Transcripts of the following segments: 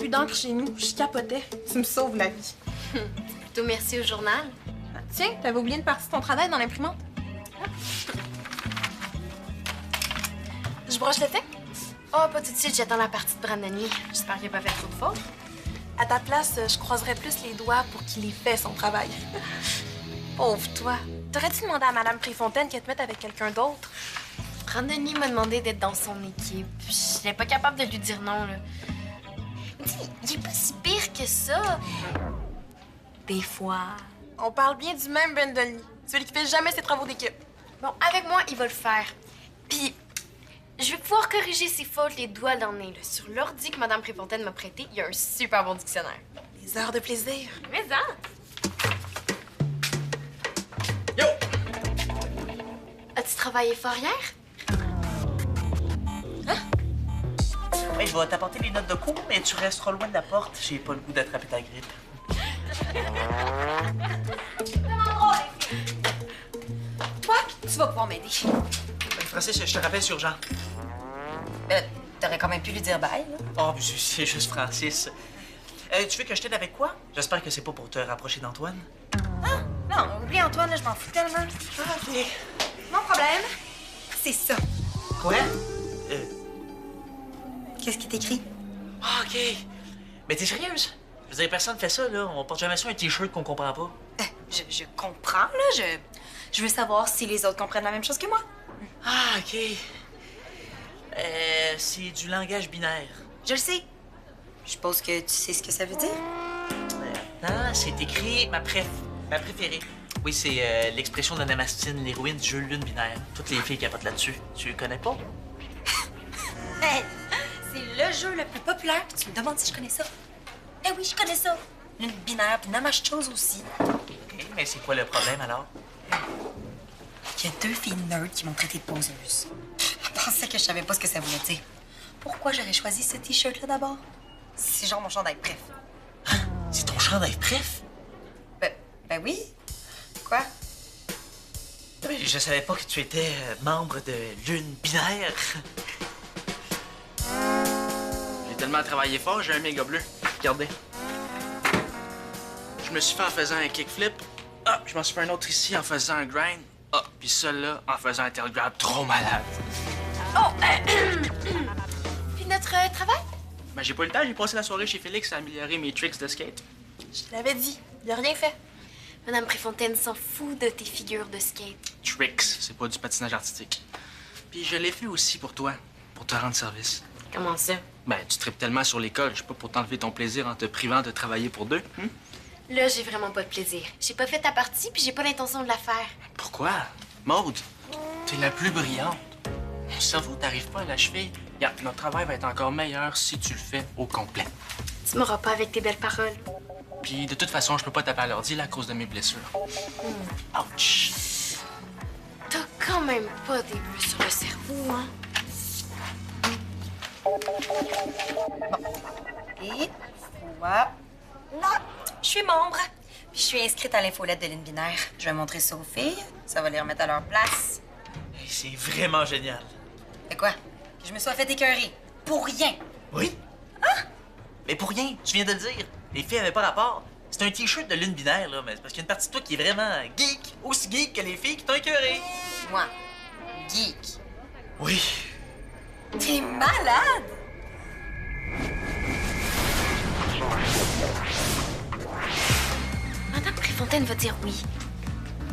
plus d'encre chez nous. Je capotais. Tu me sauves la vie. Plutôt merci au journal. Ah, tiens, t'avais oublié une partie de ton travail dans l'imprimante. Je broche le thé? Oh, pas tout de suite, j'attends la partie de Brandoni. J'espère qu'il n'a pas fait trop de fautes. À ta place, je croiserais plus les doigts pour qu'il ait fait son travail. Pauvre toi. T'aurais-tu demandé à Madame Préfontaine qu'elle te mette avec quelqu'un d'autre? Brandoni m'a demandé d'être dans son équipe. Je n'étais pas capable de lui dire non, là. Dis, il est pas si pire que ça. Des fois. On parle bien du même Brandon Lee, celui qui fait jamais ses travaux d'équipe. Bon, avec moi, il va le faire. Puis, je vais pouvoir corriger ses fautes les doigts dans le nez. Là. Sur l'ordi que Madame Préfontaine m'a prêté, il y a un super bon dictionnaire. Les heures de plaisir. Mais ça! Yo! As-tu travaillé fort hier? Oui, je vais t'apporter les notes de cours, mais tu restes trop loin de la porte. J'ai pas le goût d'attraper ta grippe. Toi, tu vas pouvoir m'aider. Francis, je te rappelle, c'est urgent. T'aurais quand même pu lui dire bye, là. Oh, mais c'est juste Francis. Tu veux que je t'aide avec quoi? J'espère que c'est pas pour te rapprocher d'Antoine. Ah, non, oublie Antoine, là, je m'en fous tellement. Ah, OK. Mon problème, c'est ça. Quoi? Qu'est-ce qui est écrit? Ah, OK. Mais t'es sérieuse? Je veux dire, personne fait ça, là. On porte jamais ça un T-shirt qu'on comprend pas. Je comprends, là. Je veux savoir si les autres comprennent la même chose que moi. Ah, OK. C'est du langage binaire. Je le sais. Je suppose que tu sais ce que ça veut dire. Non, c'est écrit ma préférée. Oui, c'est l'expression de Namastine, l'héroïne du jeu Lune binaire. Toutes les filles capotent là-dessus. Tu connais pas? Hey, c'est le jeu le plus populaire, puis tu me demandes si je connais ça. Eh oui, je connais ça. Lune binaire, puis Namash chose aussi. OK, mais c'est quoi le problème, alors? Il y a deux filles nerds qui m'ont traité de poseuse. Je pensais que je savais pas ce que ça voulait dire. Pourquoi j'aurais choisi ce T-shirt-là d'abord? C'est genre mon chandail préf. C'est ton chandail préf? Ben oui. Quoi? Mais je savais pas que tu étais membre de Lune binaire. J'ai tellement travaillé fort, j'ai un méga bleu. Regardez. Je me suis fait en faisant un kickflip. Ah, je m'en suis fait un autre ici en faisant un grind. Ah, puis celui-là en faisant un tail grab trop malade. Oh! Puis notre travail? Ben, j'ai pas eu le temps, j'ai passé la soirée chez Félix à améliorer mes tricks de skate. Je te l'avais dit. Il a rien fait. Madame Préfontaine s'en fout de tes figures de skate. Tricks, c'est pas du patinage artistique. Puis je l'ai fait aussi pour toi, pour te rendre service. Comment ça? Ben, tu tripes tellement sur l'école, je sais pas pour t'enlever ton plaisir en te privant de travailler pour deux. Là, j'ai vraiment pas de plaisir. J'ai pas fait ta partie, puis j'ai pas l'intention de la faire. Pourquoi? Maude, t'es la plus brillante. Mon cerveau t'arrive pas à l'achever. Regarde, notre travail va être encore meilleur si tu le fais au complet. Tu m'auras pas avec tes belles paroles. Puis de toute façon, je peux pas taper à l'ordi là, à cause de mes blessures. Ouch! T'as quand même pas des bleus sur le cerveau, hein? Et voilà. Je suis membre. Puis je suis inscrite à l'infolette de Lune binaire. Je vais montrer ça aux filles. Ça va les remettre à leur place. Hey, c'est vraiment génial. Mais quoi? Que je me sois fait écœurer. Pour rien. Oui? Hein? Mais pour rien, tu viens de le dire. Les filles avaient pas rapport. C'est un T-shirt de Lune binaire, là, mais c'est parce qu'il y a une partie de toi qui est vraiment geek. Aussi geek que les filles qui t'ont écœuré. Moi, geek. Oui. T'es malade! Madame Préfontaine va dire oui.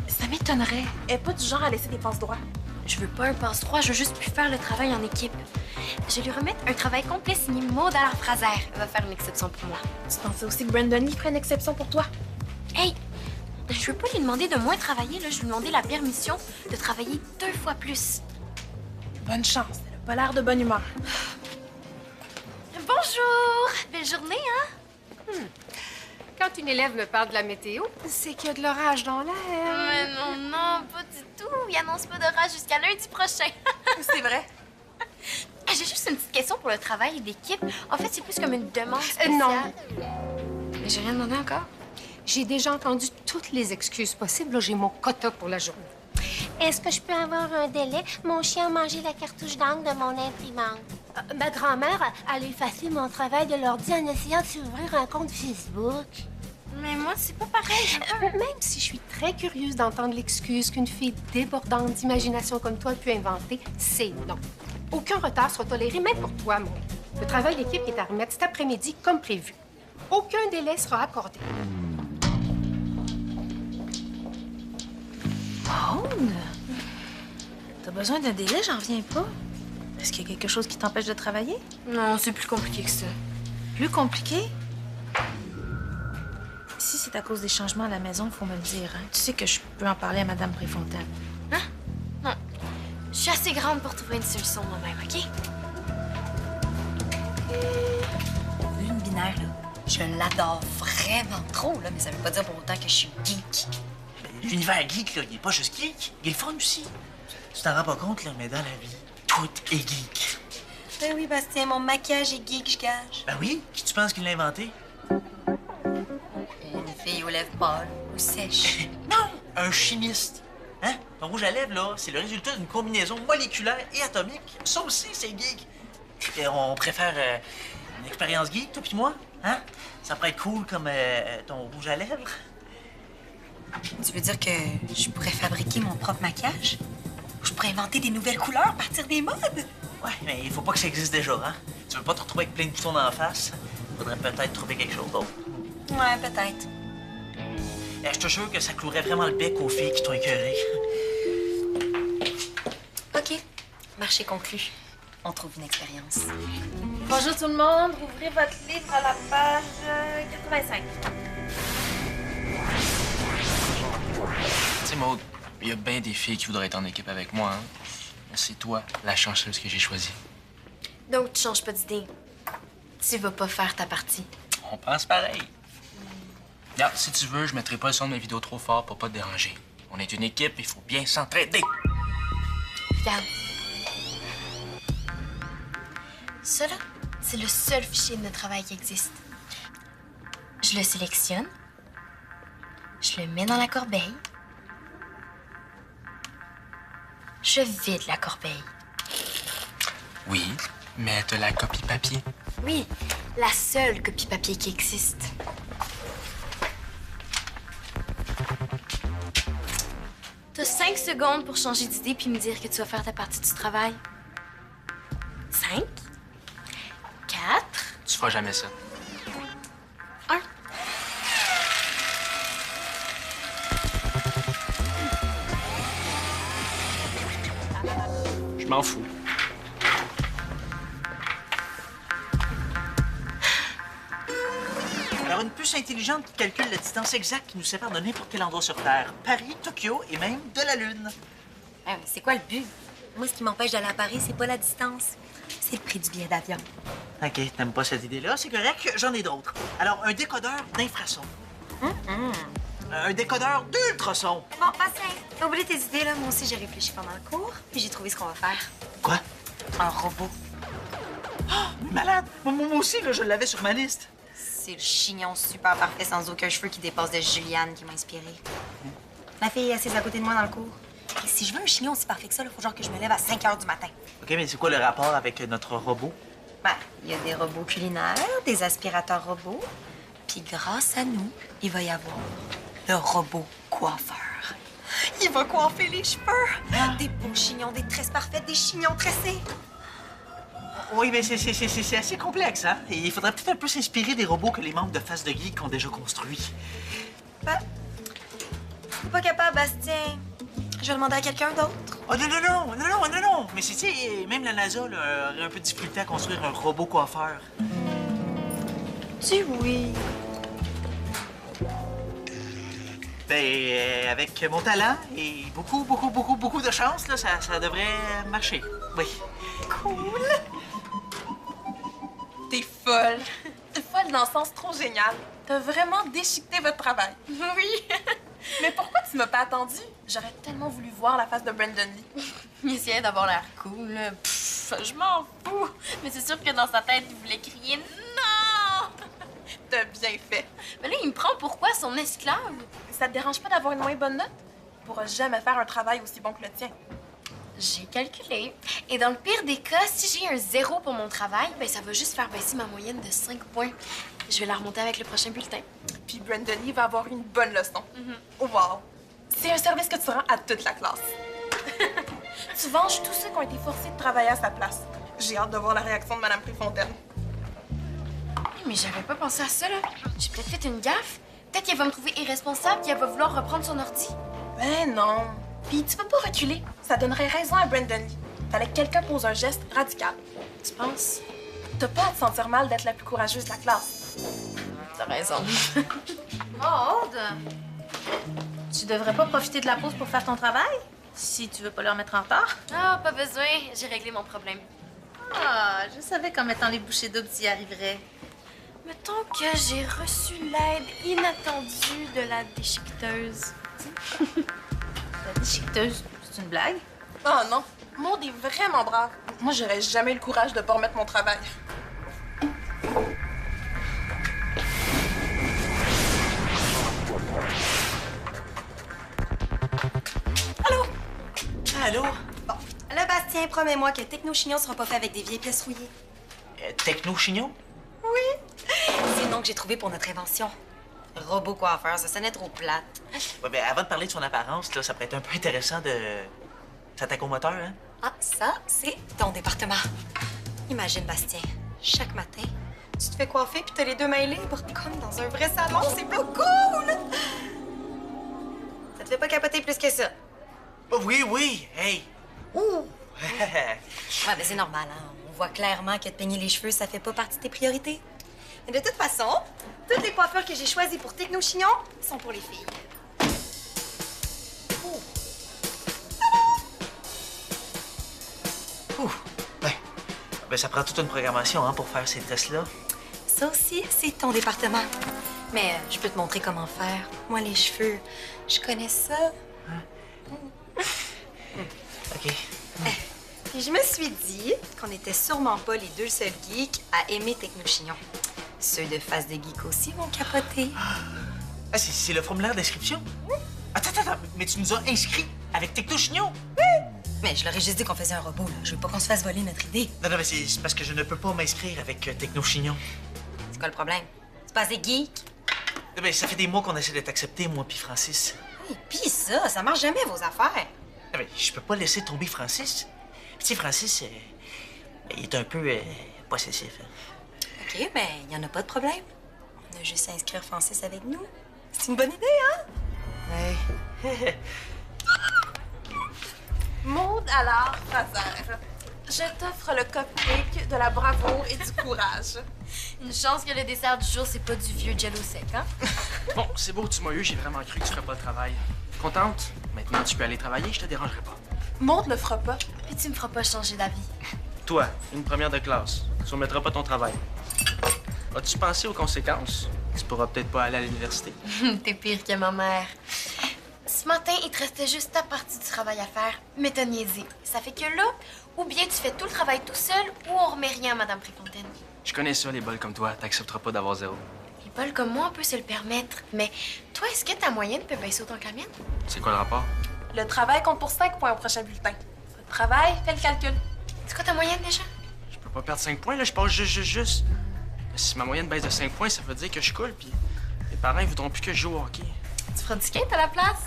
Ça m'étonnerait. Elle est pas du genre à laisser des passe-droits. Je veux pas un passe-droit, je veux juste plus faire le travail en équipe. Je vais lui remettre un travail complet signé Maud à Fraser. Elle va faire une exception pour moi. Tu pensais aussi que Brandon Lee ferait une exception pour toi? Hey! Je veux pas lui demander de moins travailler, là. Je vais lui demander la permission de travailler 2 fois plus. Bonne chance. Elle a pas l'air de bonne humeur. Bonjour! Belle journée, hein? Quand une élève me parle de la météo, c'est qu'il y a de l'orage dans l'air. Mais non, pas du tout. Il annonce pas d'orage jusqu'à lundi prochain. C'est vrai. J'ai juste une petite question pour le travail d'équipe. En fait, c'est plus comme une demande spéciale. Non. Mais j'ai rien demandé encore. J'ai déjà entendu toutes les excuses possibles. Là, j'ai mon quota pour la journée. Est-ce que je peux avoir un délai? Mon chien a mangé la cartouche d'encre de mon imprimante. Ma grand-mère, elle a effacé mon travail de l'ordi en essayant de s'ouvrir un compte Facebook. Mais moi, c'est pas pareil. Même si je suis très curieuse d'entendre l'excuse qu'une fille débordante d'imagination comme toi a pu inventer, c'est non. Aucun retard sera toléré, même pour toi, Maud. Le travail d'équipe est à remettre cet après-midi comme prévu. Aucun délai sera accordé. Maud? T'as besoin d'un délai, j'en reviens pas. Est-ce qu'il y a quelque chose qui t'empêche de travailler? Non, c'est plus compliqué que ça. Plus compliqué? Si c'est à cause des changements à la maison, faut me le dire. Hein? Tu sais que je peux en parler à Madame Préfontaine. Non. Je suis assez grande pour trouver une solution moi-même, OK? Lune binaire, là, je l'adore vraiment trop, là, mais ça veut pas dire pour autant que je suis geek. Mais l'univers geek, là, il est pas juste geek. Il est le fun aussi. Tu t'en rends pas compte, là, mais dans la vie, tout est geek. Ben oui, Bastien, mon maquillage est geek, je gage. Ben oui, qui tu penses qui l'a inventé? Une fille aux lèvres pâles ou sèches. Non! Un chimiste. Hein? Ton rouge à lèvres, là, c'est le résultat d'une combinaison moléculaire et atomique. Ça aussi, c'est geek. Et on préfère une expérience geek, toi puis moi? Hein? Ça pourrait être cool comme ton rouge à lèvres. Tu veux dire que je pourrais fabriquer mon propre maquillage? Je pourrais inventer des nouvelles couleurs à partir des modes? Ouais, mais il faut pas que ça existe déjà, hein? Tu veux pas te retrouver avec plein de boutons dans la face? Faudrait peut-être trouver quelque chose d'autre. Ouais, peut-être. Je te jure que ça clouerait vraiment le bec aux filles qui t'ont écœuré. OK. Marché conclu. On trouve une expérience. Bonjour tout le monde, ouvrez votre livre à la page 85. Tu sais, Maud, il y a bien des filles qui voudraient être en équipe avec moi, hein? Mais c'est toi, la chanceuse que j'ai choisie. Donc, tu changes pas d'idée. Tu vas pas faire ta partie. On pense pareil. Regarde, si tu veux, je mettrai pas le son de mes vidéos trop fort pour pas te déranger. On est une équipe, il faut bien s'entraider. Regarde. Ça, là, c'est le seul fichier de travail qui existe. Je le sélectionne. Je le mets dans la corbeille. Je vide la corbeille. Oui, mais t'as la copie papier. Oui, la seule copie papier qui existe. T'as 5 secondes pour changer d'idée puis me dire que tu vas faire ta partie du travail. 5, 4, Tu feras jamais ça. 1. Je m'en fous. Alors, une puce intelligente qui calcule la distance exacte qui nous sépare de n'importe quel endroit sur Terre. Paris, Tokyo et même de la Lune. Ah, mais c'est quoi le but? Moi, ce qui m'empêche d'aller à Paris, c'est pas la distance. C'est le prix du billet d'avion. OK, t'aimes pas cette idée-là, c'est correct, j'en ai d'autres. Alors, un décodeur d'infrasons. Un décodeur d'ultrasons. Bon, Bastien, oublie tes idées, là. Moi aussi, j'ai réfléchi pendant le cours, puis j'ai trouvé ce qu'on va faire. Quoi? Un robot. Malade! Moi aussi, là, je l'avais sur ma liste. C'est le chignon super parfait sans aucun cheveu qui dépasse de Juliane qui m'a inspirée. La fille est assise à côté de moi dans le cours. Et si je veux un chignon aussi parfait que ça, il faut genre que je me lève à 5 heures du matin. OK, mais c'est quoi le rapport avec notre robot? Ben, il y a des robots culinaires, des aspirateurs robots. Puis grâce à nous, il va y avoir le robot coiffeur. Il va coiffer les cheveux. Des beaux chignons, des tresses parfaites, des chignons tressés. Oui, mais c'est assez complexe, hein? Et il faudrait peut-être un peu s'inspirer des robots que les membres de Face de Geek ont déjà construits. Ben, pas capable, Bastien. Je vais demander à quelqu'un d'autre. Oh non! Mais c'est, même la NASA, là, aurait un peu de difficulté à construire un robot coiffeur. Tu oui. Ben, avec mon talent et beaucoup de chance, là, ça devrait marcher. Oui. Cool! T'es folle. T'es folle dans le sens trop génial. T'as vraiment déchiqueté votre travail. Oui. Mais pourquoi tu m'as pas attendu? J'aurais tellement voulu voir la face de Brandon Lee. Il essayait d'avoir l'air cool, là. Pff, je m'en fous. Mais c'est sûr que dans sa tête, il voulait crier non! T'as bien fait. Mais là, il me prend pour quoi, son esclave? Ça te dérange pas d'avoir une moins bonne note? Tu pourras jamais faire un travail aussi bon que le tien. J'ai calculé. Et dans le pire des cas, si j'ai un 0 pour mon travail, ben ça va juste faire baisser ma moyenne de 5 points. Je vais la remonter avec le prochain bulletin. Puis Brandon Lee va avoir une bonne leçon. Wow! C'est un service que tu rends à toute la classe. Tu venges tous ceux qui ont été forcés de travailler à sa place. J'ai hâte de voir la réaction de Madame Préfontaine. Mais j'avais pas pensé à ça, là. J'ai peut-être fait une gaffe. Peut-être qu'elle va me trouver irresponsable et elle va vouloir reprendre son ordi. Ben non. Puis tu peux pas reculer. Ça donnerait raison à Brandon Lee. Fallait que quelqu'un pose un geste radical. Tu penses? T'as pas à te sentir mal d'être la plus courageuse de la classe. T'as raison. Maude, tu devrais pas profiter de la pause pour faire ton travail? Si tu veux pas leur mettre en retard. Ah, pas besoin. J'ai réglé mon problème. Ah, je savais qu'en mettant les bouchées doubles, tu y arriverais. Mettons que j'ai reçu l'aide inattendue de la déchiqueteuse. La déchiqueteuse, c'est une blague? Oh non. Maud est vraiment brave. Moi, j'aurais jamais eu le courage de pas remettre mon travail. Allô? Bon, là, Bastien, promets-moi que Techno-Chignon sera pas fait avec des vieilles pièces rouillées. Techno-chignon? C'est le nom que j'ai trouvé pour notre invention. Robot coiffeur, ça sonnait trop plate. Ouais, ben, avant de parler de son apparence, là, ça pourrait être un peu intéressant de s'attaquer au moteur, hein? Ah, ça, c'est ton département. Imagine, Bastien, chaque matin, tu te fais coiffer puis t'as les 2 mains libres, comme dans un vrai salon. C'est pas cool! Ça te fait pas capoter plus que ça. Oh, oui, oui! Hey! Ouh! Ouais, mais c'est normal, hein? On voit clairement que de peigner les cheveux, ça fait pas partie de tes priorités. Mais de toute façon, toutes les coiffures que j'ai choisies pour Techno-Chignon sont pour les filles. Ouh! Ben, ça prend toute une programmation, hein, pour faire ces tresses-là. Ça aussi, c'est ton département. Mais je peux te montrer comment faire. Moi, les cheveux, je connais ça. OK. Puis je me suis dit qu'on n'était sûrement pas les 2 seuls geeks à aimer Techno-Chignon. Ceux de Face de Geek aussi vont capoter. Ah, c'est le formulaire d'inscription? Attends, mais tu nous as inscrits avec Techno-chignon? Mais je leur ai juste dit qu'on faisait un robot, là. Je veux pas qu'on se fasse voler notre idée. Non, mais c'est parce que je ne peux pas m'inscrire avec Techno-chignon. C'est quoi le problème? C'est pas assez geek? Non, mais ça fait des mois qu'on essaie de t'accepter, moi puis Francis. Oui, pis ça marche jamais, vos affaires. Non, mais je peux pas laisser tomber Francis. Puis, tu sais, Francis, il est un peu possessif. Hein. OK, mais il y en a pas de problème. On a juste à inscrire Francis avec nous. C'est une bonne idée, hein? Hey. Maud alors, Fraser, je t'offre le cupcake de la bravoure et du courage. Une chance que le dessert du jour, c'est pas du vieux jello sec, hein? Bon, c'est beau, tu m'as eu, j'ai vraiment cru que tu ferais pas le travail. Contente? Maintenant, tu peux aller travailler, je te dérangerai pas. Maud le fera pas. Puis tu me feras pas changer d'avis. Toi, une première de classe, tu remettras pas ton travail. As-tu pensé aux conséquences? Tu pourras peut-être pas aller à l'université. T'es pire que ma mère. Ce matin, il te restait juste ta partie du travail à faire, mais t'as niaisé. Ça fait que là, ou bien tu fais tout le travail tout seul, ou on remet rien à Madame Préfontaine. Je connais ça, les bols comme toi. T'accepteras pas d'avoir 0. Les bols comme moi, on peut se le permettre. Mais toi, est-ce que ta moyenne peut baisser autant que la mienne? C'est quoi le rapport? Le travail compte pour 5 points au prochain bulletin. Le travail, fais le calcul. C'est quoi ta moyenne déjà? Je peux pas perdre 5 points, là. Je passe juste. Si ma moyenne baisse de 5 points, ça veut dire que je coule, puis mes parents, ils voudront plus que je joue au hockey. Tu feras du skate à la place?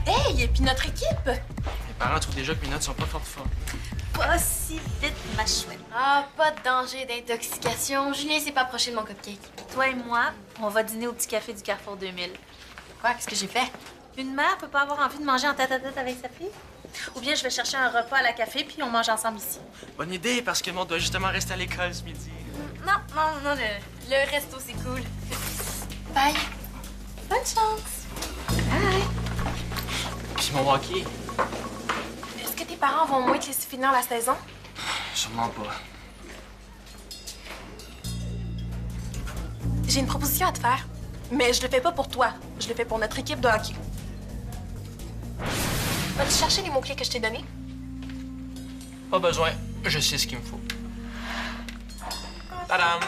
Hey, et puis notre équipe! Mes parents trouvent déjà que mes notes sont pas fortes. Pas si vite, ma chouette. Ah, pas de danger d'intoxication. Julien s'est pas approché de mon cupcake. Toi et moi, on va dîner au petit café du Carrefour 2000. Quoi? Qu'est-ce que j'ai fait? Une mère peut pas avoir envie de manger en tête-à-tête avec sa fille? Ou bien je vais chercher un repas à la café puis on mange ensemble ici. Bonne idée, parce que moi, on doit justement rester à l'école ce midi. Non, le resto, c'est cool. Bye. Bonne chance. Bye! Puis mon hockey? Est-ce que tes parents vont au moins te laisser finir la saison? Sûrement pas. J'ai une proposition à te faire. Mais je le fais pas pour toi. Je le fais pour notre équipe de hockey. Vas-tu chercher les mots-clés que je t'ai donnés? Pas besoin, je sais ce qu'il me faut. Tadam!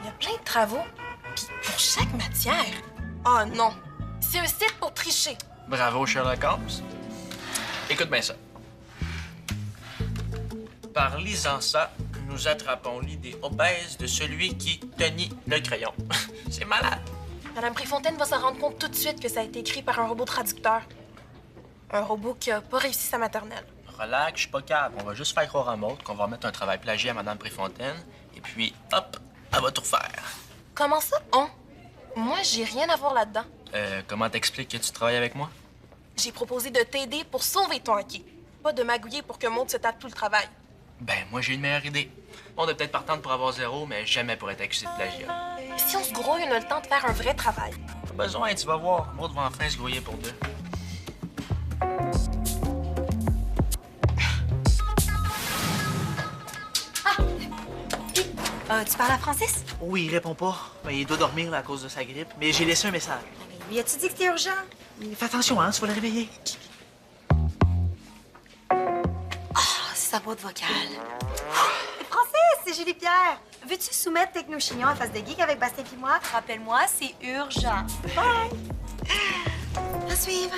Il y a plein de travaux. Puis pour chaque matière. Oh non! C'est un site pour tricher. Bravo, Sherlock Holmes. Écoute bien ça. Par lisant ça, nous attrapons l'idée obèse de celui qui tenit le crayon. C'est malade. Madame Préfontaine va se rendre compte tout de suite que ça a été écrit par un robot traducteur. Un robot qui a pas réussi sa maternelle. Relax, je suis pas capable. On va juste faire croire à Maud qu'on va remettre un travail plagié à Madame Préfontaine, et puis, hop, elle va tout refaire. Comment ça, on? Moi, j'ai rien à voir là-dedans. Comment t'expliques que tu travailles avec moi? J'ai proposé de t'aider pour sauver ton hockey. Pas de magouiller pour que Maud se tape tout le travail. Ben, moi, j'ai une meilleure idée. On est peut-être partante pour avoir 0, mais jamais pour être accusé de plagiat. Si on se grouille, on a le temps de faire un vrai travail. Pas besoin, tu vas voir. Maud va enfin se grouiller pour 2. Tu parles à Francis? Oui, il répond pas. Ben, il doit dormir là, à cause de sa grippe. Mais j'ai laissé un message. Lui as-tu dit que c'était urgent? Fais attention, hein, tu vas le réveiller. C'est sa boîte vocale. Francis, c'est Julie Pierre. Veux-tu soumettre Techno-Chignon à Face de Geek avec Bastien et moi? Rappelle-moi, c'est urgent. Bye! À suivre.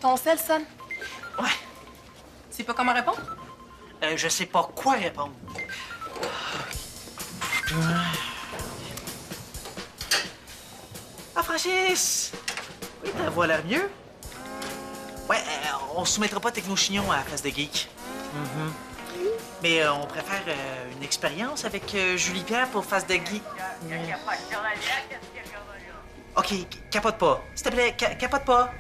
Ton sel sonne. Ouais. Tu sais pas comment répondre? Je sais pas quoi répondre. Ah, Francis! Oui, ta voix a l'air mieux. Ouais, on soumettra pas Techno-Chignon à la Face de Geek. Mais on préfère une expérience avec Julie Pierre pour Face de Geek. OK, capote pas. S'il te plaît, capote pas.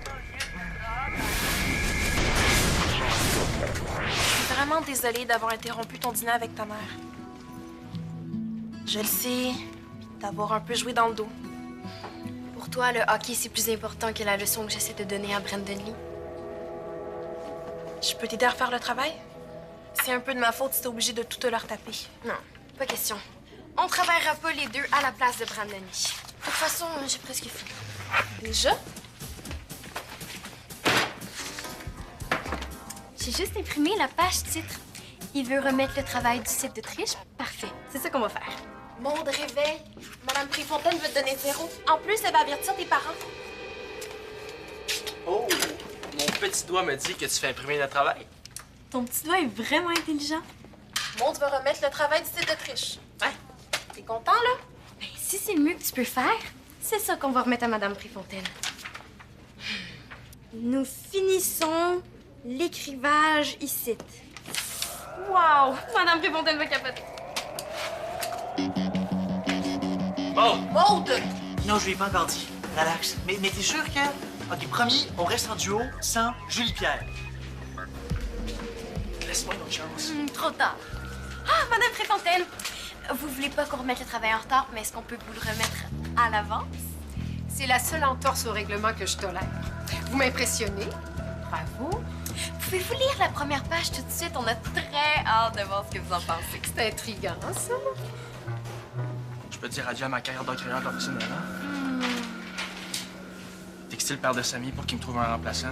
Je suis vraiment désolée d'avoir interrompu ton dîner avec ta mère. Je le sais, puis d'avoir un peu joué dans le dos. Pour toi, le hockey, c'est plus important que la leçon que j'essaie de donner à Brandon Lee. Je peux t'aider à refaire le travail? C'est un peu de ma faute si t'es obligé de tout te leur taper. Non, pas question. On travaillera pas les deux à la place de Brandon Lee. De toute façon, j'ai presque fini. Déjà? J'ai juste imprimé la page titre. Il veut remettre le travail du site de triche. Parfait. C'est ça qu'on va faire. Maud, réveille. Madame Préfontaine veut te donner 0. En plus, elle va avertir tes parents. Oh! Mon petit doigt me dit que tu fais imprimer le travail. Ton petit doigt est vraiment intelligent. Maud va remettre le travail du site de triche. Ouais. T'es content, là? Ben, si c'est le mieux que tu peux faire, c'est ça qu'on va remettre à Madame Préfontaine. Nous finissons l'écrivage ici. Wow! Madame Préfontaine va capoter. Bon! Maud! Non, je lui ai pas encore dit. Relax. Mais t'es sûr que... OK, promis, on reste en duo sans Julie Pierre. Laisse-moi une autre chance. Trop tard. Ah, Madame Préfontaine! Vous voulez pas qu'on remette le travail en retard, mais est-ce qu'on peut vous le remettre à l'avance? C'est la seule entorse au règlement que je tolère. Vous m'impressionnez. Bravo. Pouvez-vous lire la première page tout de suite? On a très hâte de voir ce que vous en pensez. C'est intriguant, ça. Je peux te dire adieu à ma carrière d'entraîneur professionnel, hein? Textile père de Samy pour qu'il me trouve un remplaçant.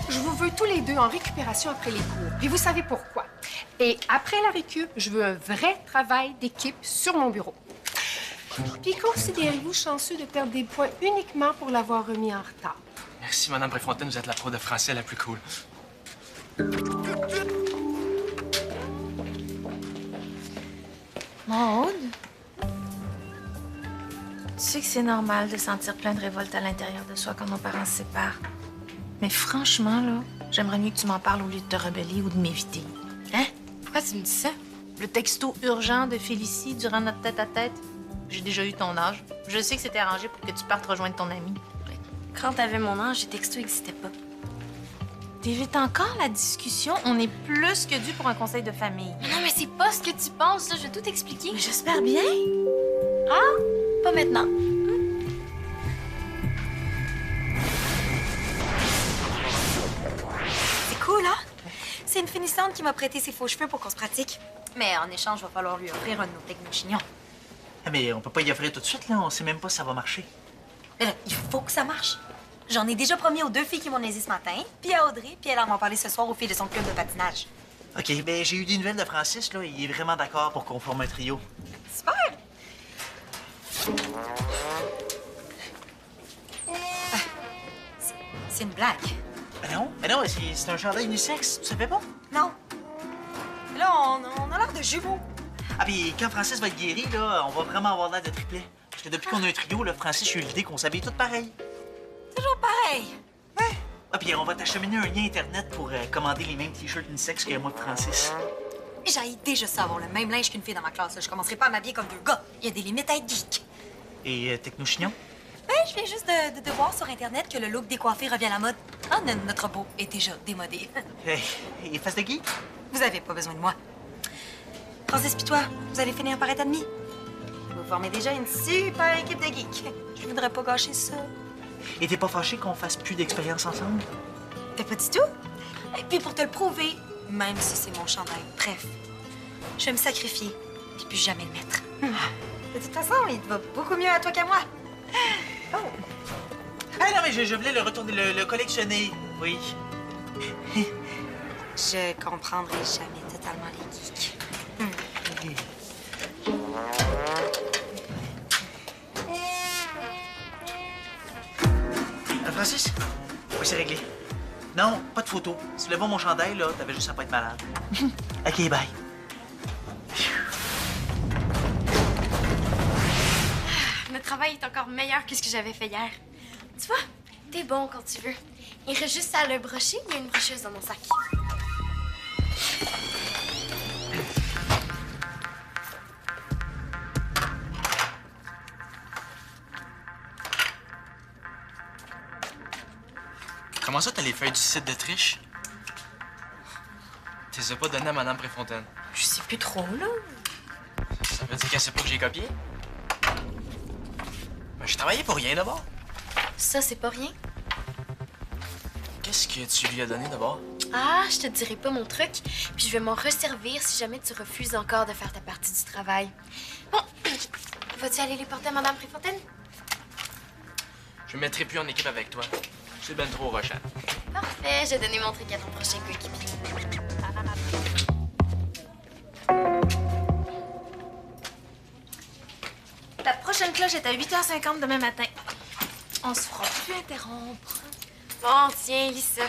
Je vous veux tous les deux en récupération après les cours. Et vous savez pourquoi. Et après la récup, je veux un vrai travail d'équipe sur mon bureau. Puis considérez-vous chanceux de perdre des points uniquement pour l'avoir remis en retard. Merci, Madame Préfontaine, vous êtes la pro de français la plus cool. Maud? Tu sais que c'est normal de sentir plein de révolte à l'intérieur de soi quand nos parents se séparent. Mais franchement, là, j'aimerais mieux que tu m'en parles au lieu de te rebeller ou de m'éviter. Hein? Pourquoi tu me dis ça? Le texto urgent de Félicie durant notre tête-à-tête? J'ai déjà eu ton âge. Je sais que c'était arrangé pour que tu partes rejoindre ton ami. Quand t'avais mon âge, les textos n'existaient pas. T'évites encore la discussion. On est plus que dû pour un conseil de famille. Non, mais c'est pas ce que tu penses, là. Je vais tout expliquer. Mais j'espère bien. Pas maintenant. C'est cool, hein? C'est une finissante qui m'a prêté ses faux cheveux pour qu'on se pratique. Mais en échange, il va falloir lui offrir un de nos Techno-Chignons. Ah, mais on peut pas y offrir tout de suite, là. On sait même pas si ça va marcher. Mais là, il faut que ça marche. J'en ai déjà promis aux 2 filles qui m'ont aidé ce matin, puis à Audrey, puis elle en va parler ce soir aux filles de son club de patinage. OK, ben j'ai eu des nouvelles de Francis, là. Il est vraiment d'accord pour qu'on forme un trio. Super! C'est une blague. Mais non, c'est un chandail unisexe, tu savais pas? Non. Là, on a l'air de jumeaux. Ah, puis quand Francis va être guéri, là, on va vraiment avoir l'air de triplets. Parce que depuis qu'on a un trio, là, Francis, j'ai eu l'idée qu'on s'habille tous pareil. Toujours pareil. Ouais. Ah, puis on va t'acheminer un lien Internet pour commander les mêmes t-shirts unisex que moi et Francis. J'ai déjà ça avoir le même linge qu'une fille dans ma classe. Je commencerai pas à m'habiller comme deux gars. Il y a des limites à être geek. Et Techno-Chignon? Ben, je viens juste de voir sur Internet que le look décoiffé revient à la mode. Ah, notre beau est déjà démodé. Hey, et face de geek? Vous avez pas besoin de moi. Francis pis toi, vous allez finir par être ennemis. Vous formez déjà une super équipe de geeks. Je voudrais pas gâcher ça. Et t'es pas fâché qu'on fasse plus d'expérience ensemble? T'es pas du tout? Et puis pour te le prouver, même si c'est mon chandail, bref, je vais me sacrifier puis plus jamais le mettre. De toute façon, il te va beaucoup mieux à toi qu'à moi. Ah non, mais je voulais le retourner, le collectionner. Oui. Je comprendrai jamais totalement les geeks. Francis? Oui, c'est réglé. Non, pas de photo. Si tu voulais voir mon chandail, là, t'avais juste à pas être malade. OK, bye. Le travail est encore meilleur que ce que j'avais fait hier. Tu vois, t'es bon quand tu veux. Il reste juste à le brocher. Il y a une brocheuse dans mon sac. Comment ça, t'as les feuilles du site de triche? Tu les as pas données à Madame Préfontaine. Je sais plus trop, là. Ça veut dire qu'elle sait pas que j'ai copié? Ben, j'ai travaillé pour rien d'abord. Ça, c'est pas rien. Qu'est-ce que tu lui as donné d'abord? Ah, je te dirai pas mon truc, puis je vais m'en resservir si jamais tu refuses encore de faire ta partie du travail. Bon, vas-tu aller les porter à Madame Préfontaine? Je me mettrai plus en équipe avec toi. C'est ben trop rochant. Parfait, j'ai donné mon truc à ton prochain coéquipier. La prochaine cloche est à 8h50 demain matin. On se fera plus interrompre. Bon, tiens, lis ça.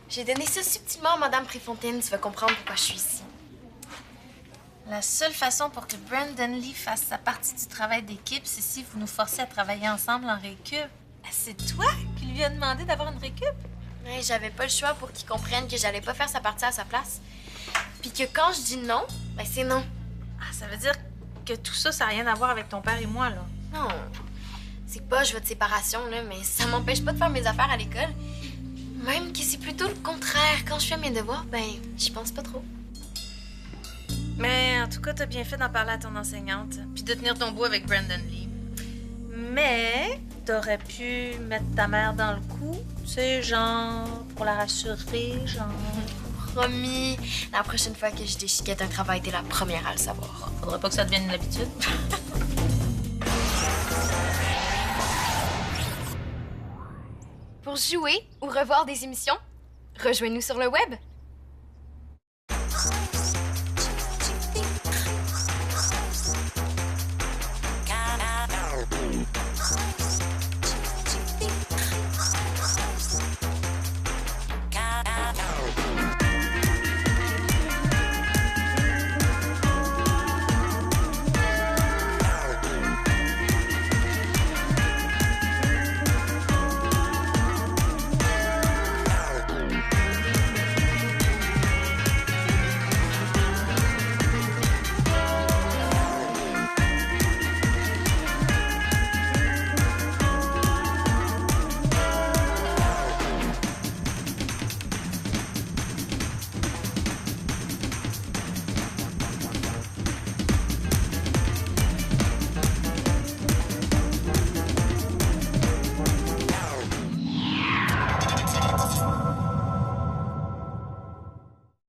J'ai donné ça subtilement à Madame Préfontaine. Tu vas comprendre pourquoi je suis ici. La seule façon pour que Brandon Lee fasse sa partie du travail d'équipe, c'est si vous nous forcez à travailler ensemble en récup. C'est toi qui lui as demandé d'avoir une récup? Ouais, j'avais pas le choix pour qu'il comprenne que j'allais pas faire sa partie à sa place. Puis que quand je dis non, ben c'est non. Ah, ça veut dire que tout ça, ça n'a rien à voir avec ton père et moi, là. Non. C'est pas je veux de séparation, là, mais ça m'empêche pas de faire mes affaires à l'école. Même que c'est plutôt le contraire. Quand je fais mes devoirs, ben, j'y pense pas trop. Mais en tout cas, t'as bien fait d'en parler à ton enseignante, puis de tenir ton bout avec Brandon Lee. Mais t'aurais pu mettre ta mère dans le coup, tu sais, genre, pour la rassurer, genre... Promis, la prochaine fois que je déchiquette un travail, t'es la première à le savoir. Faudrait pas que ça devienne une habitude. Pour jouer ou revoir des émissions, rejoignez-nous sur le web